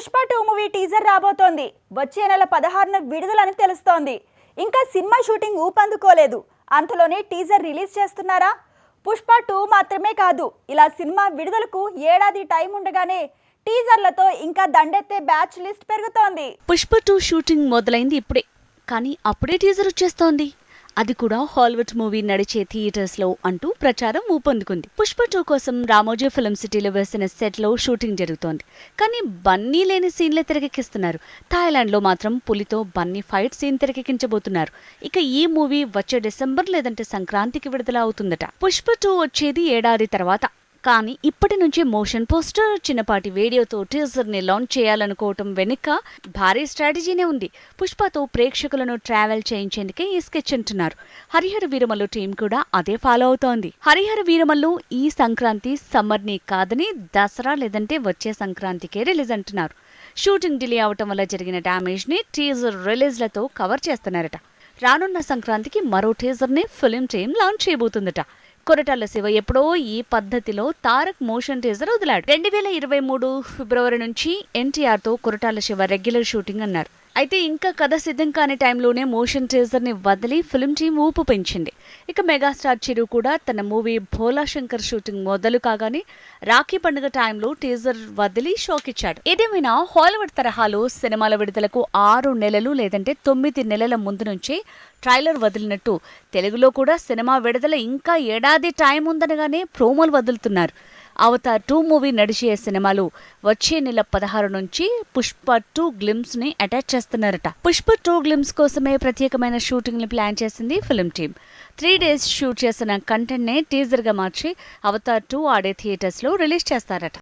Pushpa 2 movie teaser రాబోతోంది. వచ్చే నెల 16న విడుదలని తెలుస్తోంది. ఇంకా సినిమా షూటింగ్ ఊపందుకోలేదు. అంతలోనే టీజర్ రిలీజ్ చేస్తున్నారా? పుష్ప 2 మాత్రమే కాదు, ఇలా సినిమా విడుదలకు ఏడాది టైం ఉండగానే టీజర్లతో ఇంకా దండెత్తే బ్యాచ్ లిస్ట్ పెరుగుతోంది. పుష్ప 2 షూటింగ్ మొదలైంది ఇప్పుడే, కానీ అప్పుడే టీజర్ వచ్చేస్తోంది. అది కూడా హాలీవుడ్ మూవీ నడిచే థియేటర్స్ లో అంటూ ప్రచారం ఊపందుకుంది. పుష్ప 2 కోసం రామోజీ ఫిల్మ్ సిటీలో వేసిన సెట్ లో షూటింగ్ జరుగుతోంది. కానీ బన్నీ లేని సీన్లే తెరకెక్కిస్తున్నారు. థాయిలాండ్ లో మాత్రం పులితో బన్నీ ఫైట్ సీన్ తెరకెక్కించబోతున్నారు. ఇక ఈ మూవీ వచ్చే డిసెంబర్ లేదంటే సంక్రాంతికి విడుదల అవుతుందట. పుష్ప 2 వచ్చేది ఏడాది తర్వాత. కానీ ఇప్పటి నుంచే మోషన్ పోస్టర్, చిన్నపాటి వీడియోతో టీజర్ ని లాంచ్ చేయాలనుకోవటం వెనుక భారీ స్ట్రాటజీనే ఉంది. పుష్పతో ప్రేక్షకులను ట్రావెల్ చేయించేందుకే ఈ స్కెచ్ అంటున్నారు. హరిహర వీరమల్లు టీం కూడా అదే ఫాలో అవుతోంది. హరిహర వీరమల్లు ఈ సంక్రాంతి సమ్మర్ ని కాదని దసరా లేదంటే వచ్చే సంక్రాంతికే రిలీజ్ అంటున్నారు. షూటింగ్ డిలే అవటం వల్ల జరిగిన డ్యామేజ్ ని టీజర్ రిలీజ్లతో కవర్ చేస్తున్నారట. రానున్న సంక్రాంతికి మరో టీజర్ ని ఫిల్మ్ టీం లాంచ్ చేయబోతుందట. కొరటాల శివ ఎప్పుడో ఈ పద్ధతిలో తారక్ మోషన్ టీజర్ వదిలాడు. 2023 ఫిబ్రవరి నుంచి ఎన్టీఆర్ తో కొరటాల శివ రెగ్యులర్ షూటింగ్ అన్నారు. అయితే ఇంకా కథ సిద్ధం కాని టైంలోనే మోషన్ టీజర్ ని వదిలి ఫిల్మ్ టీం ఊపు పెంచింది. ఇక మెగాస్టార్ చిరు కూడా తన మూవీ భోలా శంకర్ షూటింగ్ మొదలు కాగానే రాఖీ పండుగ టైంలో టీజర్ వదిలి షాక్ ఇచ్చాడు. ఏదేమైనా హాలీవుడ్ తరహాలో సినిమాల విడుదలకు 6 నెలలు లేదంటే 9 నెలల ముందు నుంచే ట్రైలర్ వదిలినట్టు తెలుగులో కూడా సినిమా విడుదల ఇంకా ఏడాది టైం ఉందనగానే ప్రోమోలు వదులుతున్నారు. అవతార్ 2 మూవీ నడిచే సినిమాలు వచ్చే నెల 16 నుంచి పుష్ప 2 గ్లిమ్స్ ని అటాచ్ చేస్తున్నారట. పుష్ప 2 గ్లిమ్స్ కోసమే ప్రత్యేకమైన షూటింగ్ ని ప్లాన్ చేసింది ఫిల్మ్ టీం. 3 days షూట్ చేసిన కంటెంట్ నే టీజర్ గా మార్చి అవతార్ 2 ఆడే థియేటర్స్ లో రిలీజ్ చేస్తారట.